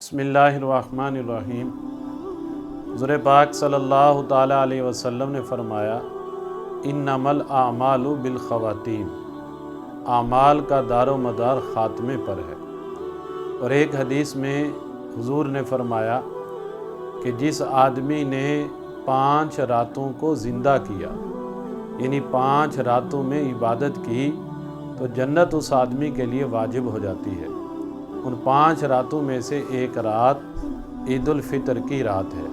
بسم اللہ الرحمن الرحیم۔ حضور پاک صلی اللہ تعالیٰ علیہ وسلم نے فرمایا انما الاعمال بالخواتیم، اعمال کا دار و مدار خاتمے پر ہے۔ اور ایک حدیث میں حضور نے فرمایا کہ جس آدمی نے 5 راتوں کو زندہ کیا، یعنی 5 راتوں میں عبادت کی، تو جنت اس آدمی کے لیے واجب ہو جاتی ہے۔ ان 5 راتوں میں سے ایک رات عید الفطر کی رات ہے،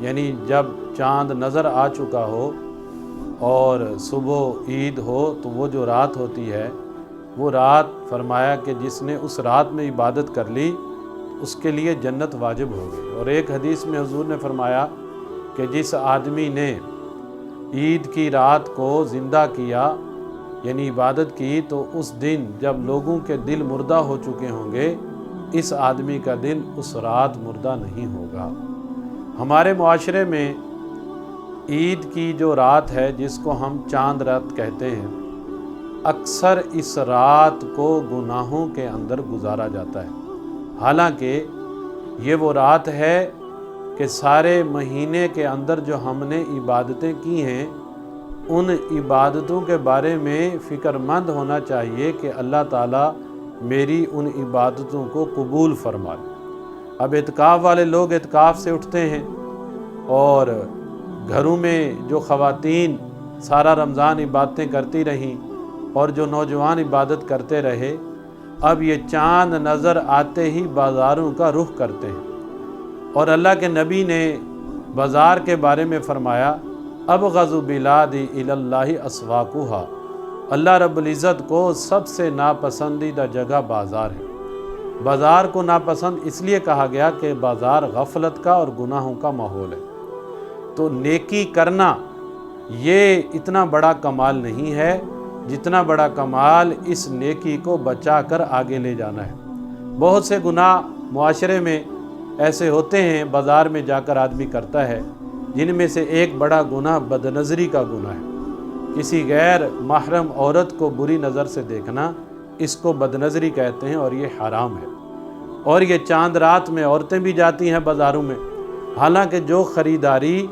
یعنی جب چاند نظر آ چکا ہو اور صبح عید ہو تو وہ جو رات ہوتی ہے، وہ رات فرمایا کہ جس نے اس رات میں عبادت کر لی اس کے لیے جنت واجب ہو گئی۔ اور ایک حدیث میں حضور نے فرمایا کہ جس آدمی نے عید کی رات کو زندہ کیا، یعنی عبادت کی، تو اس دن جب لوگوں کے دل مردہ ہو چکے ہوں گے، اس آدمی کا دل اس رات مردہ نہیں ہوگا۔ ہمارے معاشرے میں عید کی جو رات ہے، جس کو ہم چاند رات کہتے ہیں، اکثر اس رات کو گناہوں کے اندر گزارا جاتا ہے۔ حالانکہ یہ وہ رات ہے کہ سارے مہینے کے اندر جو ہم نے عبادتیں کی ہیں، ان عبادتوں کے بارے میں فکر مند ہونا چاہیے کہ اللہ تعالیٰ میری ان عبادتوں کو قبول فرما لے۔ اب اعتکاف والے لوگ اعتکاف سے اٹھتے ہیں، اور گھروں میں جو خواتین سارا رمضان عبادتیں کرتی رہیں اور جو نوجوان عبادت کرتے رہے، اب یہ چاند نظر آتے ہی بازاروں کا رخ کرتے ہیں۔ اور اللہ کے نبی نے بازار کے بارے میں فرمایا ابغض بلاد الی اللہ اسواقها، اللہ رب العزت کو سب سے ناپسندیدہ جگہ بازار ہے۔ بازار کو ناپسند اس لیے کہا گیا کہ بازار غفلت کا اور گناہوں کا ماحول ہے۔ تو نیکی کرنا یہ اتنا بڑا کمال نہیں ہے جتنا بڑا کمال اس نیکی کو بچا کر آگے لے جانا ہے۔ بہت سے گناہ معاشرے میں ایسے ہوتے ہیں، بازار میں جا کر آدمی کرتا ہے، جن میں سے ایک بڑا گناہ بدنظری کا گناہ ہے۔ کسی غیر محرم عورت کو بری نظر سے دیکھنا، اس کو بدنظری کہتے ہیں اور یہ حرام ہے۔ اور یہ چاند رات میں عورتیں بھی جاتی ہیں بازاروں میں، حالانکہ جو خریداری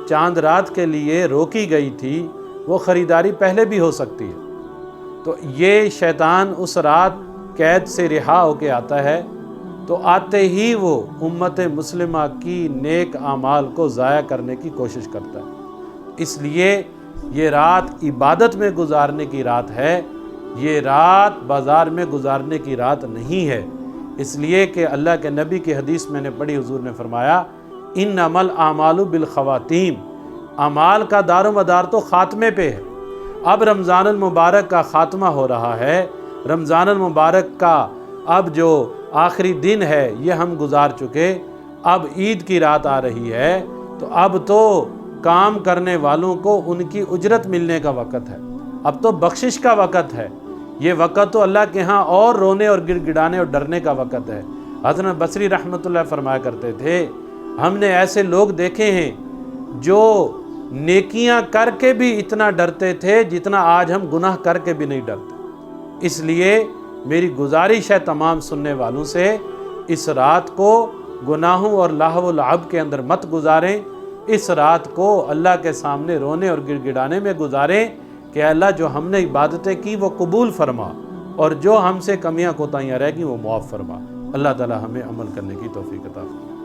چاند رات کے لیے روکی گئی تھی وہ خریداری پہلے بھی ہو سکتی ہے۔ تو یہ شیطان اس رات قید سے رہا ہو کے آتا ہے، تو آتے ہی وہ امت مسلمہ کی نیک اعمال کو ضائع کرنے کی کوشش کرتا ہے۔ اس لیے یہ رات عبادت میں گزارنے کی رات ہے، یہ رات بازار میں گزارنے کی رات نہیں ہے۔ اس لیے کہ اللہ کے نبی کی حدیث میں نے پڑھی، حضور نے فرمایا انما الاعمال بالخواتیم، اعمال کا دار و مدار تو خاتمے پہ ہے۔ اب رمضان المبارک کا خاتمہ ہو رہا ہے، رمضان المبارک کا اب جو آخری دن ہے یہ ہم گزار چکے، اب عید کی رات آ رہی ہے، تو اب تو کام کرنے والوں کو ان کی اجرت ملنے کا وقت ہے، اب تو بخشش کا وقت ہے۔ یہ وقت تو اللہ کے ہاں اور رونے اور گڑ گڑانے اور ڈرنے کا وقت ہے۔ حضرت بصری رحمۃ اللہ فرمایا کرتے تھے ہم نے ایسے لوگ دیکھے ہیں جو نیکیاں کر کے بھی اتنا ڈرتے تھے جتنا آج ہم گناہ کر کے بھی نہیں ڈرتے۔ اس لیے میری گزارش ہے تمام سننے والوں سے، اس رات کو گناہوں اور لہو و لعب کے اندر مت گزاریں، اس رات کو اللہ کے سامنے رونے اور گڑ گڑانے میں گزاریں کہ اللہ جو ہم نے عبادتیں کی وہ قبول فرما، اور جو ہم سے کمیاں کوتاہیاں رہ گئیں وہ معاف فرما۔ اللہ تعالی ہمیں عمل کرنے کی توفیق عطا فرمائے۔